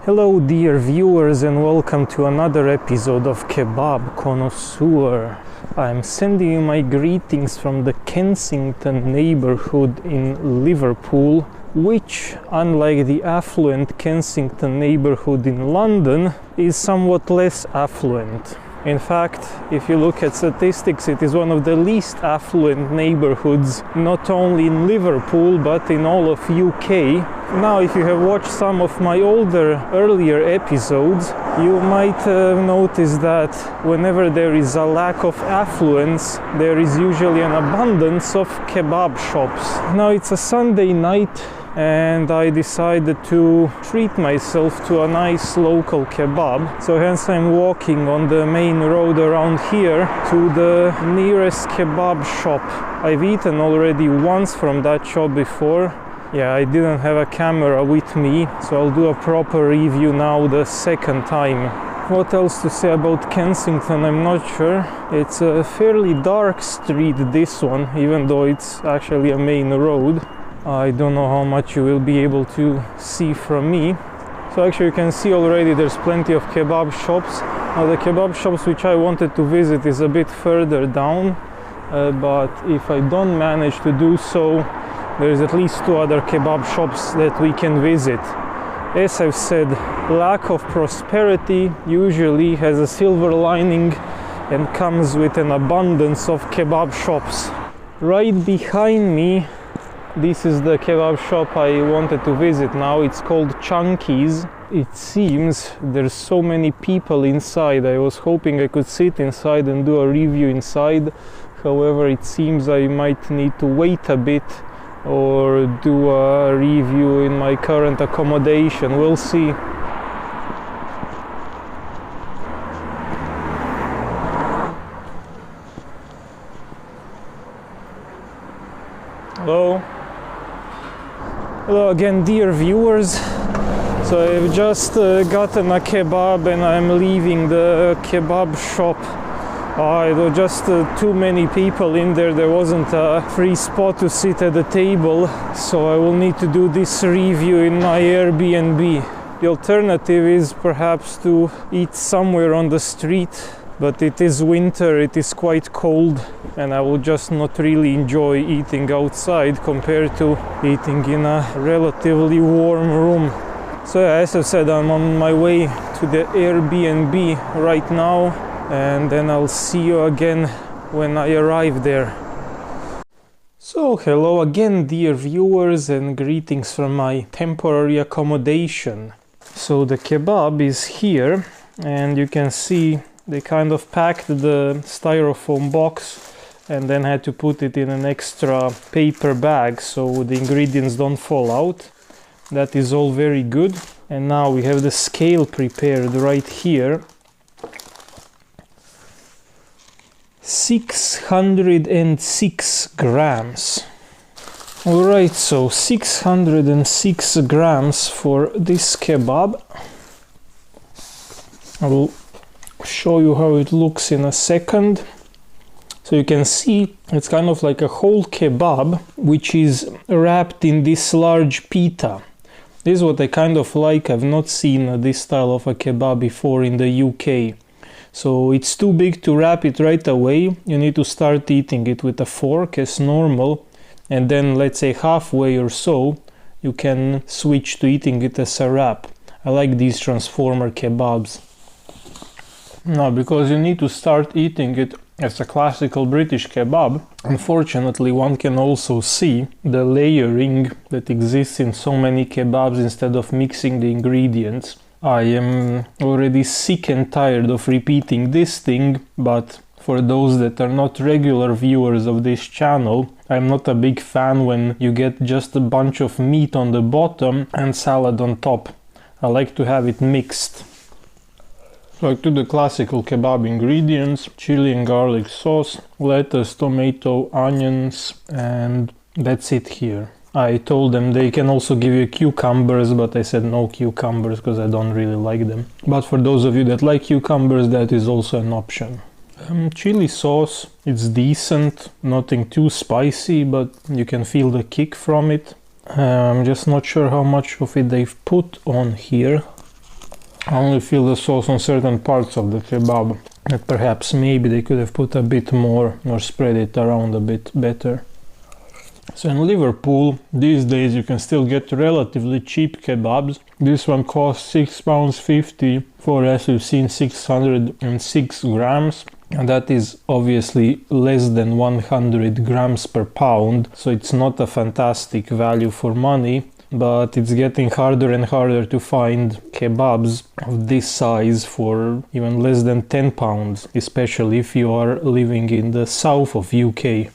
Hello dear viewers and welcome to another episode of Kebab Connoisseur. I'm sending you my greetings from the Kensington neighborhood in Liverpool, which, unlike the affluent Kensington neighborhood in London, is somewhat less affluent. In fact, if you look at statistics, it is one of the least affluent neighborhoods, not only in Liverpool, but in all of UK. Now, if you have watched some of my earlier episodes, you might have noticed that whenever there is a lack of affluence, there is usually an abundance of kebab shops. Now, it's a Sunday night, and I decided to treat myself to a nice local kebab. So hence I'm walking on the main road around here to the nearest kebab shop. I've eaten already once from that shop before. Yeah, I didn't have a camera with me, so I'll do a proper review now the second time. What else to say about Kensington, I'm not sure. It's a fairly dark street, this one, even though it's actually a main road. I don't know how much you will be able to see from me. So actually you can see already there's plenty of kebab shops. Now the kebab shops which I wanted to visit is a bit further down, but if I don't manage to do so, there's at least two other kebab shops that we can visit. As I've said, lack of prosperity usually has a silver lining and comes with an abundance of kebab shops. Right behind me, this is the kebab shop I wanted to visit now. It's called Chunkies. It seems there's so many people inside. I was hoping I could sit inside and do a review inside. However, it seems I might need to wait a bit or do a review in my current accommodation. We'll see. Hello. Hello again, dear viewers. So I've just gotten a kebab and I'm leaving the kebab shop. There were just too many people in there. There wasn't a free spot to sit at the table, so I will need to do this review in my Airbnb. The alternative is perhaps to eat somewhere on the street, but it is winter, it is quite cold, and I will just not really enjoy eating outside compared to eating in a relatively warm room. So yeah, as I said, I'm on my way to the Airbnb right now, and then I'll see you again when I arrive there. So hello again, dear viewers, and greetings from my temporary accommodation. So the kebab is here, and you can see they kind of packed the styrofoam box and then had to put it in an extra paper bag so the ingredients don't fall out. That is all very good. And now we have the scale prepared right here. 606 grams. Alright, so 606 grams for this kebab. I will show you how it looks in a second. So you can see it's kind of like a whole kebab which is wrapped in this large pita. This is what I kind of like. I've not seen this style of a kebab before in the UK. So it's too big to wrap it right away. You need to start eating it with a fork as normal, and then let's say halfway or so you can switch to eating it as a wrap. I like these transformer kebabs. Now, because you need to start eating it as a classical British kebab, unfortunately one can also see the layering that exists in so many kebabs instead of mixing the ingredients. I am already sick and tired of repeating this thing, but for those that are not regular viewers of this channel, I'm not a big fan when you get just a bunch of meat on the bottom and salad on top. I like to have it mixed. So I took the classical kebab ingredients: chili and garlic sauce, lettuce, tomato, onions, and that's it here. I told them they can also give you cucumbers, but I said no cucumbers because I don't really like them. But for those of you that like cucumbers, that is also an option. Chili sauce, it's decent, nothing too spicy, but you can feel the kick from it. I'm just not sure how much of it they've put on here. I only feel the sauce on certain parts of the kebab. That perhaps maybe they could have put a bit more or spread it around a bit better. So in Liverpool, these days you can still get relatively cheap kebabs. This one costs £6.50 for, as you've seen, 606 grams. And that is obviously less than 100 grams per pound. So it's not a fantastic value for money. But it's getting harder and harder to find kebabs of this size for even less than £10, especially if you are living in the south of UK.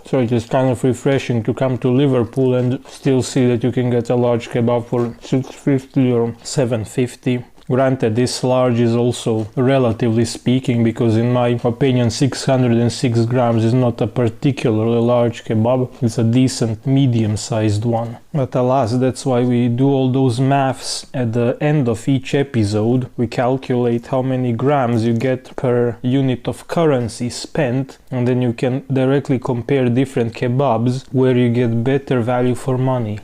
So it is kind of refreshing to come to Liverpool and still see that you can get a large kebab for £6.50 or £7.50. Granted, this large is also relatively speaking, because in my opinion 606 grams is not a particularly large kebab, it's a decent medium-sized one. But alas, that's why we do all those maths at the end of each episode. We calculate how many grams you get per unit of currency spent, and then you can directly compare different kebabs where you get better value for money.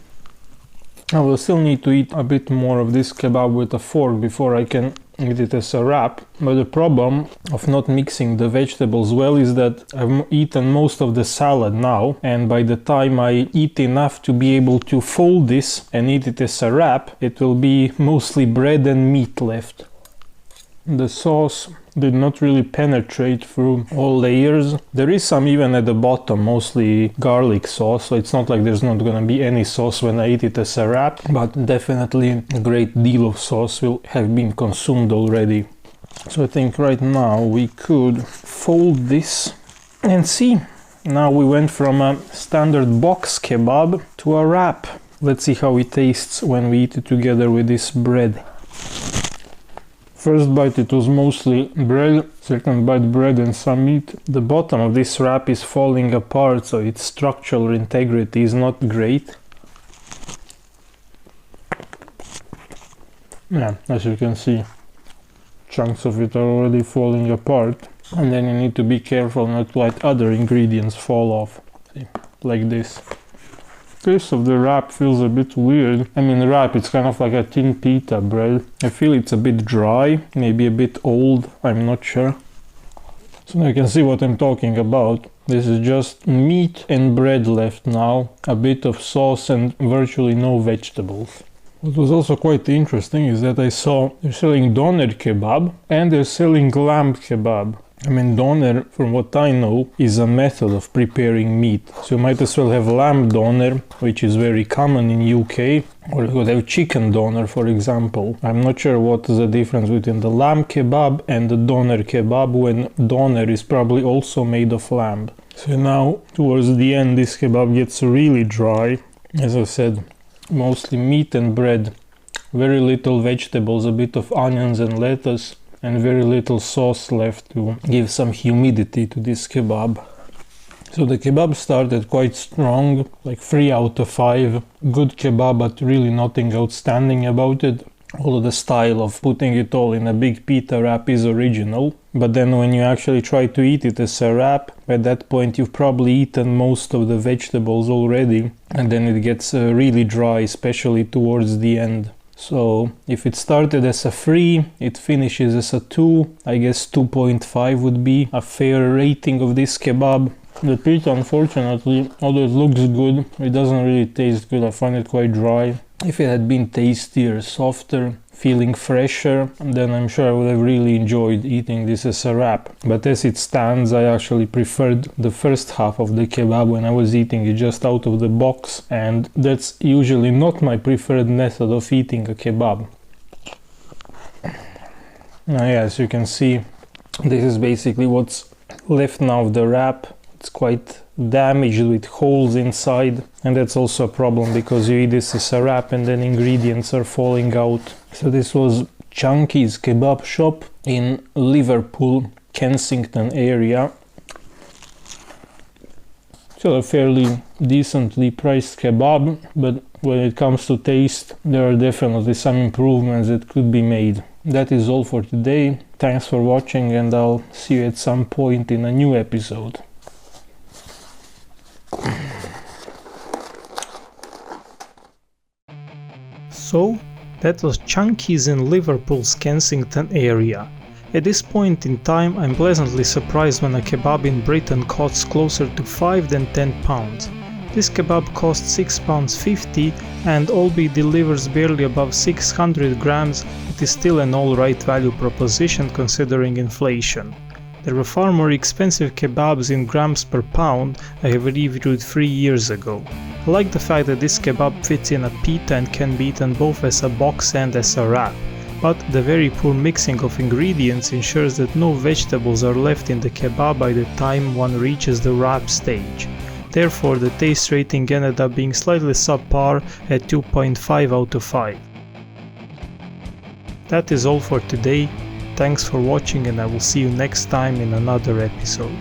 I will still need to eat a bit more of this kebab with a fork before I can eat it as a wrap. But the problem of not mixing the vegetables well is that I've eaten most of the salad now, and by the time I eat enough to be able to fold this and eat it as a wrap, it will be mostly bread and meat left. The sauce did not really penetrate through all layers. There is some even at the bottom, mostly garlic sauce, so it's not like there's not gonna be any sauce when I eat it as a wrap, but definitely a great deal of sauce will have been consumed already. So I think right now we could fold this and see. Now we went from a standard box kebab to a wrap. Let's see how it tastes when we eat it together with this bread. First bite it was mostly bread, second bite bread and some meat. The bottom of this wrap is falling apart, so its structural integrity is not great. Yeah, as you can see, chunks of it are already falling apart. And then you need to be careful not to let other ingredients fall off. See, like this. Taste of the wrap feels a bit weird. I mean, wrap, it's kind of like a thin pita bread. I feel it's a bit dry, maybe a bit old, I'm not sure. So now you can see what I'm talking about. This is just meat and bread left now, a bit of sauce and virtually no vegetables. What was also quite interesting is that I saw they're selling doner kebab and they're selling lamb kebab. I mean, doner, from what I know, is a method of preparing meat. So you might as well have lamb doner, which is very common in UK, or you could have chicken doner, for example. I'm not sure what is the difference between the lamb kebab and the doner kebab, when doner is probably also made of lamb. So now, towards the end, this kebab gets really dry. As I said, mostly meat and bread, very little vegetables, a bit of onions and lettuce, and very little sauce left to give some humidity to this kebab. So the kebab started quite strong, like 3 out of 5. Good kebab, but really nothing outstanding about it. Although the style of putting it all in a big pita wrap is original. But then when you actually try to eat it as a wrap, at that point you've probably eaten most of the vegetables already. And then it gets really dry, especially towards the end. So if it started as a 3, it finishes as a 2. I guess 2.5 would be a fair rating of this kebab. The pita, unfortunately, although it looks good, it doesn't really taste good. I find it quite dry. If it had been tastier, softer, feeling fresher, then I'm sure I would have really enjoyed eating this as a wrap. But as it stands, I actually preferred the first half of the kebab when I was eating it just out of the box, and that's usually not my preferred method of eating a kebab. Now, yeah, as you can see, this is basically what's left now of the wrap. It's quite damaged with holes inside, and that's also a problem because you eat this as a wrap and then ingredients are falling out. So this was Chunkies kebab shop in Liverpool, Kensington area. So a fairly decently priced kebab, but when it comes to taste, there are definitely some improvements that could be made. That is all for today. Thanks for watching, and I'll see you at some point in a new episode. So, That was Chunkies in Liverpool's Kensington area. At this point in time, I'm pleasantly surprised when a kebab in Britain costs closer to 5 than 10 pounds. This kebab costs £6.50 and albeit delivers barely above 600 grams, it is still an alright value proposition considering inflation. There were far more expensive kebabs in grams per pound I have reviewed 3 years ago. I like the fact that this kebab fits in a pita and can be eaten both as a box and as a wrap. But the very poor mixing of ingredients ensures that no vegetables are left in the kebab by the time one reaches the wrap stage. Therefore, the taste rating ended up being slightly subpar at 2.5 out of 5. That is all for today. Thanks for watching and I will see you next time in another episode.